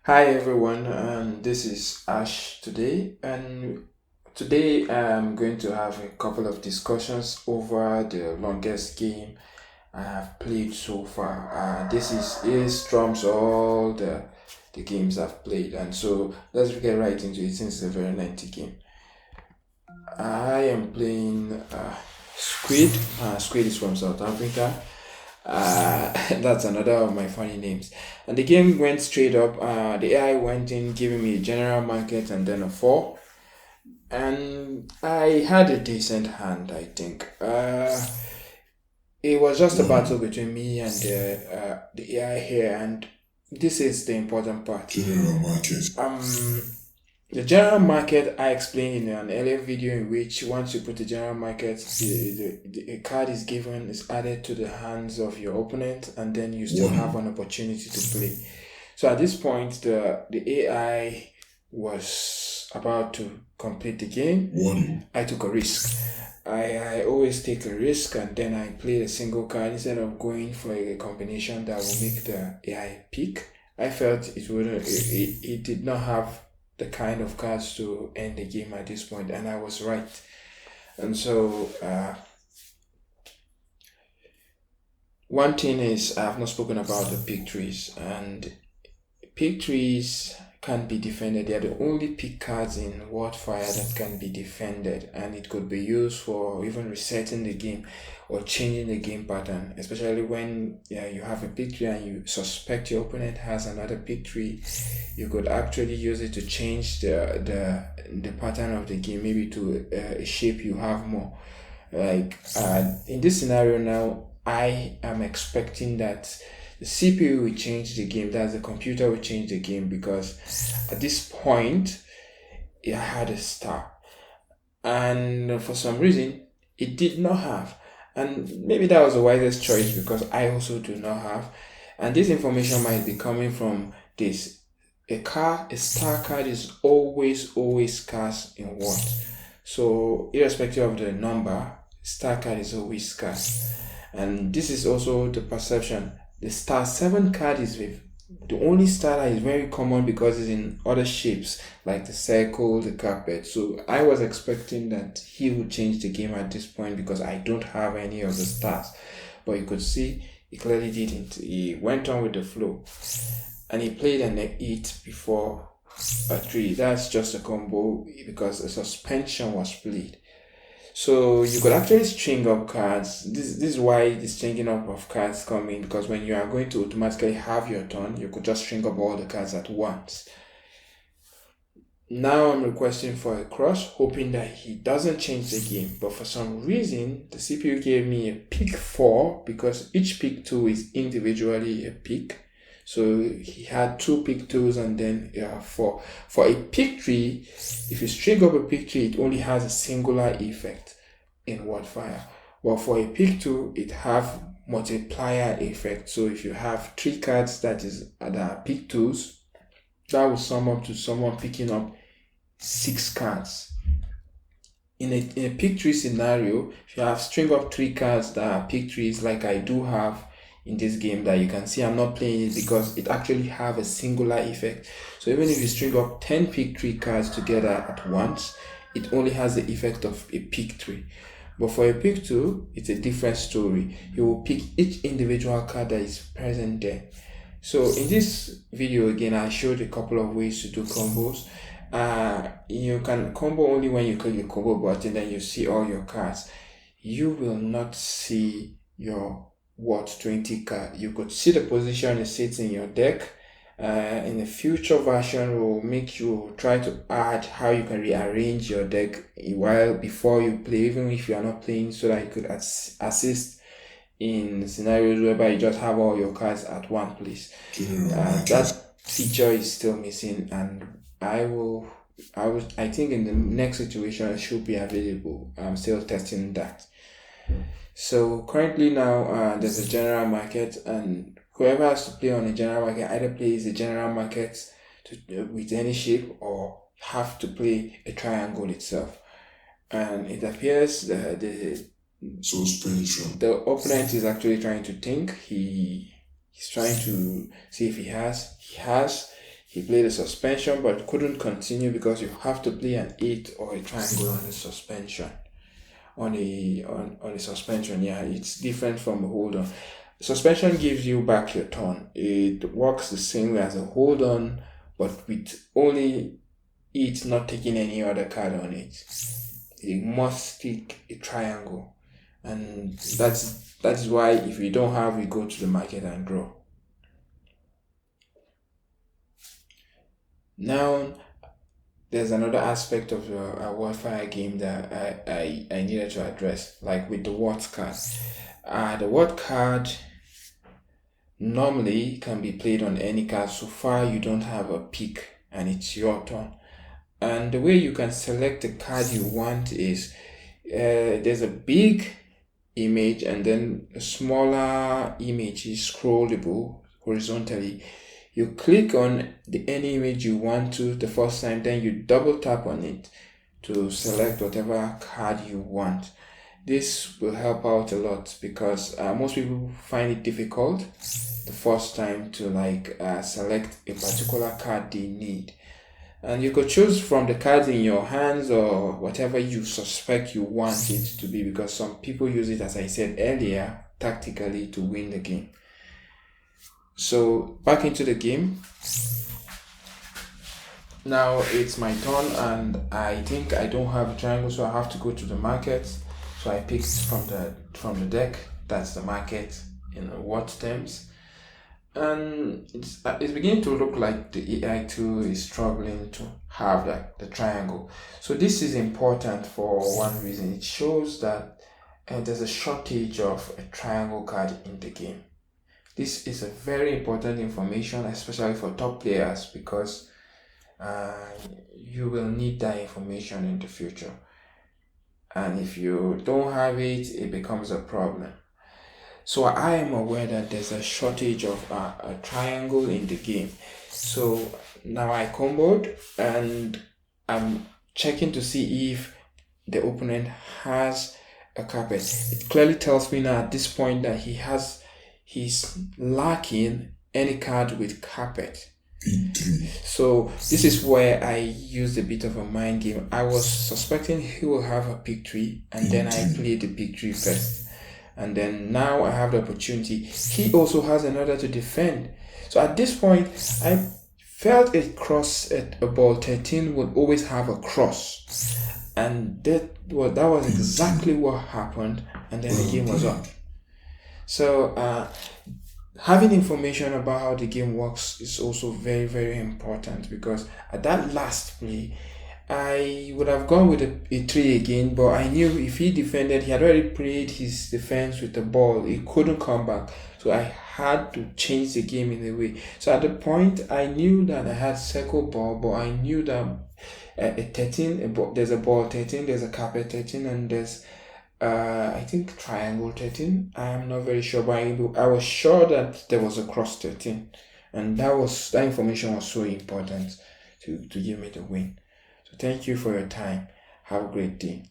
Hi everyone, and this is Ash today, and today I'm going to have a couple of discussions over the longest game I have played so far. This is Ace trumps all the games I've played, and so let's get right into it since it's a very lengthy game. I am playing Squid. Squid is from South Africa. That's another of my funny names. And the game went straight up. The AI went in, giving me a general market and then a four. And I had a decent hand, I think. It was just a battle between me and the AI here, and this is the important part. General market. The general market I explained in an earlier video in which once you put the general market, a card is given, is added to the hands of your opponent, and then you still have an opportunity to play. So at this point, the AI was about to complete the game. I took a risk. I always take a risk and then I play a single card instead of going for a combination that will make the AI pick. I felt it wouldn't. It did not have the kind of cards to end the game at this point, and I was right. And so, one thing is, I have not spoken about the pick trees, and pick trees can be defended. They are the only pick cards in Whotfire that can be defended, and it could be used for even resetting the game or changing the game pattern, especially when you have a pick tree and you suspect your opponent has another pick tree. You could actually use it to change the pattern of the game, maybe to a shape you have more. Like in this scenario now, I am expecting that the CPU will change the game, that's the computer will change the game, because at this point it had a star, and for some reason it did not have. And maybe that was the wisest choice because I also do not have. And this information might be coming from this. A star card is always scarce in what? So irrespective of the number, star card is always scarce. And this is also the perception. The star 7 card is the only star that is very common because it's in other shapes like the circle, the carpet. So I was expecting that he would change the game at this point because I don't have any of the stars. But you could see he clearly didn't. He went on with the flow and he played an 8 before a 3. That's just a combo because a suspension was played. So you could actually string up cards. This is why the stringing up of cards come in, because when you are going to automatically have your turn, you could just string up all the cards at once. Now I'm requesting for a cross, hoping that he doesn't change the game. But for some reason, the CPU gave me a pick 4 because each pick 2 is individually a pick. So he had 2 pick 2s and then 4. For a pick 3, if you string up a pick 3, it only has a singular effect in Whotfire. Well, for a pick 2, it have multiplier effect. So if you have 3 cards that are pick 2s, that will sum up to someone picking up 6 cards. In a pick 3 scenario, if you have string up 3 cards that are pick 3s like I do have in this game, that you can see I'm not playing it because it actually have a singular effect. So even if you string up 10 pick 3 cards together at once, it only has the effect of a pick 3. But for a pick 2, it's a different story. You will pick each individual card that is present there. So in this video again, I showed a couple of ways to do combos. You can combo only when you click the combo button, then you see all your cards. You will not see your 20 card. You could see the position it sits in your deck. In the future version, will make you try to add how you can rearrange your deck while before you play, even if you are not playing, so that you could assist in scenarios whereby you just have all your cards at one place. That feature is still missing, and I think in the next situation it should be available. I'm still testing that. So currently now there's a general market, and whoever has to play on a general market either plays the general market with any shape or have to play a triangle itself. And it appears the suspension. The opponent is actually trying to think. He's trying to see if he has. He has. He played a suspension but couldn't continue because you have to play an 8 or a triangle on a suspension. On a suspension, yeah, it's different from a hold on. Suspension gives you back your turn. It works the same way as a hold on, but with only it not taking any other card on it. It must pick a triangle, and that is why if we don't have, we go to the market and draw. Now, there's another aspect of a Whotfire game that I needed to address, like with the What card. The What card normally can be played on any card so far you don't have a pick and it's your turn. And the way you can select the card you want is there's a big image and then a smaller image is scrollable horizontally. You click on any image you want to the first time, then you double tap on it to select whatever card you want. This will help out a lot because most people find it difficult the first time to select a particular card they need. And you could choose from the cards in your hands or whatever you suspect you want it to be, because some people use it, as I said earlier, tactically to win the game. So back into the game. Now it's my turn and I think I don't have a triangle, so I have to go to the market. So I picked from the deck. That's the market in what terms. And it's beginning to look like the AI tool is struggling to have the triangle. So this is important for one reason. It shows that there's a shortage of a triangle card in the game. This is a very important information, especially for top players, because you will need that information in the future. And if you don't have it, it becomes a problem. So I am aware that there's a shortage of a triangle in the game. So now I comboed and I'm checking to see if the opponent has a carpet. It clearly tells me now at this point that he's lacking any card with carpet. So this is where I used a bit of a mind game. I was suspecting he will have a pick tree, and then I played the pick tree first. And then now I have the opportunity. He also has another to defend. So at this point, I felt a cross at a ball 13 would always have a cross. And that was exactly what happened. And then the game was up. So having information about how the game works is also very, very important, because at that last play, I would have gone with a 3 again, but I knew if he defended, he had already played his defense with the ball. He couldn't come back. So I had to change the game in a way. So at the point, I knew that I had circle ball, but I knew that a 13, there's a ball 13, there's a carpet 13, and there's I think triangle 13. I am not very sure, but I was sure that there was a cross 13. And that information was so important to give me the win. So thank you for your time. Have a great day.